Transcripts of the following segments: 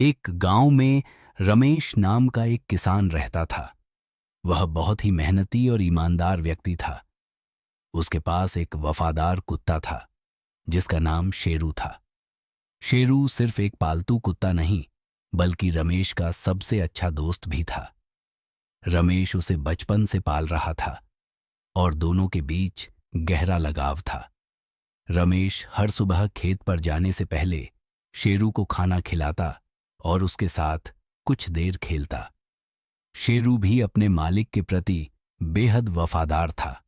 एक गांव में रमेश नाम का एक किसान रहता था। वह बहुत ही मेहनती और ईमानदार व्यक्ति था। उसके पास एक वफादार कुत्ता था जिसका नाम शेरू था। शेरू सिर्फ एक पालतू कुत्ता नहीं, बल्कि रमेश का सबसे अच्छा दोस्त भी था। रमेश उसे बचपन से पाल रहा था और दोनों के बीच गहरा लगाव था। रमेश हर सुबह खेत पर जाने से पहले शेरू को खाना खिलाता और उसके साथ कुछ देर खेलता। शेरू भी अपने मालिक के प्रति बेहद वफादार था।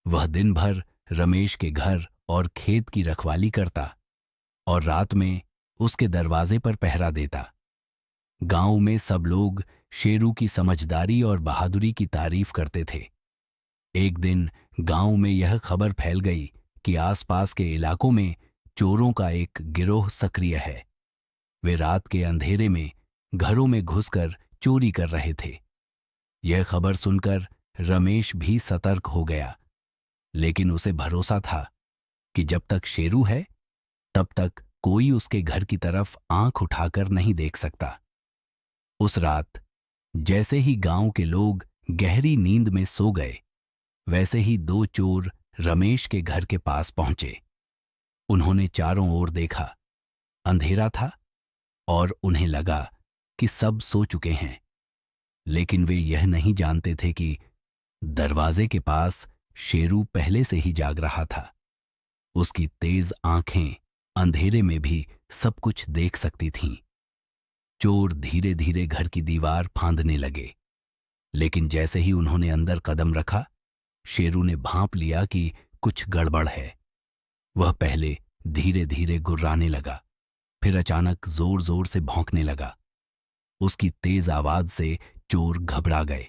वह दिन भर रमेश के घर और खेत की रखवाली करता और रात में उसके दरवाजे पर पहरा देता। गांव में सब लोग शेरू की समझदारी और बहादुरी की तारीफ करते थे। एक दिन गांव में यह खबर फैल गई कि आसपास के इलाकों में चोरों का एक गिरोह सक्रिय है। वे रात के अंधेरे में घरों में घुसकर चोरी कर रहे थे। यह खबर सुनकर रमेश भी सतर्क हो गया, लेकिन उसे भरोसा था कि जब तक शेरू है तब तक कोई उसके घर की तरफ आंख उठाकर नहीं देख सकता। उस रात जैसे ही गांव के लोग गहरी नींद में सो गए, वैसे ही दो चोर रमेश के घर के पास पहुंचे। उन्होंने चारों ओर देखा। अंधेरा था और उन्हें लगा कि सब सो चुके हैं, लेकिन वे यह नहीं जानते थे कि दरवाजे के पास शेरू पहले से ही जाग रहा था। उसकी तेज आंखें अंधेरे में भी सब कुछ देख सकती थीं। चोर धीरे धीरे घर की दीवार फांदने लगे, लेकिन जैसे ही उन्होंने अंदर कदम रखा, शेरू ने भांप लिया कि कुछ गड़बड़ है। वह पहले धीरे धीरे गुर्राने लगा, फिर अचानक जोर जोर से भौंकने लगा। उसकी तेज आवाज से चोर घबरा गए,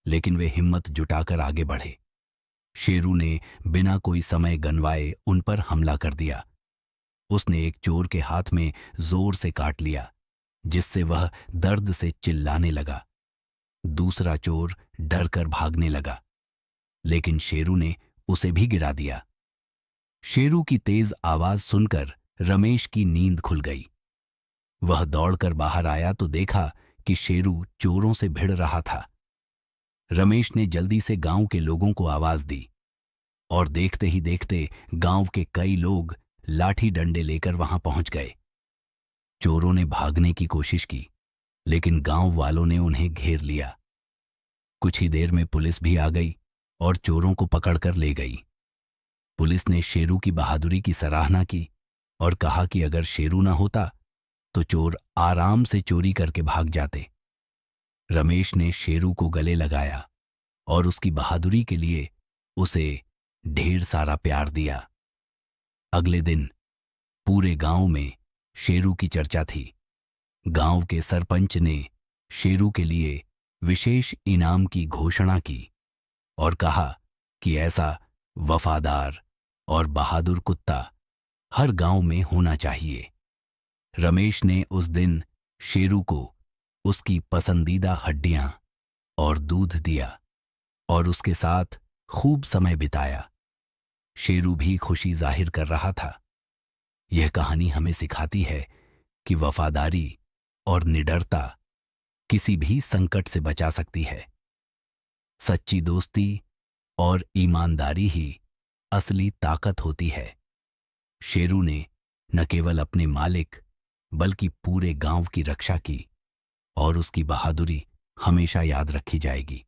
लेकिन वे हिम्मत जुटाकर आगे बढ़े। शेरू ने बिना कोई समय गंवाए उन पर हमला कर दिया। उसने एक चोर के हाथ में जोर से काट लिया, जिससे वह दर्द से चिल्लाने लगा। दूसरा चोर डरकर भागने लगा, लेकिन शेरू ने उसे भी गिरा दिया। शेरू की तेज आवाज सुनकर रमेश की नींद खुल गई। वह दौड़कर बाहर आया तो देखा कि शेरू चोरों से भिड़ रहा था। रमेश ने जल्दी से गांव के लोगों को आवाज दी और देखते ही देखते गांव के कई लोग लाठी डंडे लेकर वहां पहुंच गए। चोरों ने भागने की कोशिश की, लेकिन गांव वालों ने उन्हें घेर लिया। कुछ ही देर में पुलिस भी आ गई और चोरों को पकड़कर ले गई। पुलिस ने शेरू की बहादुरी की सराहना की और कहा कि अगर शेरू न होता तो चोर आराम से चोरी करके भाग जाते। रमेश ने शेरू को गले लगाया और उसकी बहादुरी के लिए उसे ढेर सारा प्यार दिया। अगले दिन पूरे गांव में शेरू की चर्चा थी। गांव के सरपंच ने शेरू के लिए विशेष इनाम की घोषणा की और कहा कि ऐसा वफादार और बहादुर कुत्ता हर गांव में होना चाहिए। रमेश ने उस दिन शेरू को उसकी पसंदीदा हड्डियां और दूध दिया और उसके साथ खूब समय बिताया। शेरू भी खुशी जाहिर कर रहा था। यह कहानी हमें सिखाती है कि वफादारी और निडरता किसी भी संकट से बचा सकती है। सच्ची दोस्ती और ईमानदारी ही असली ताकत होती है। शेरू ने न केवल अपने मालिक बल्कि पूरे गांव की रक्षा की और उसकी बहादुरी हमेशा याद रखी जाएगी।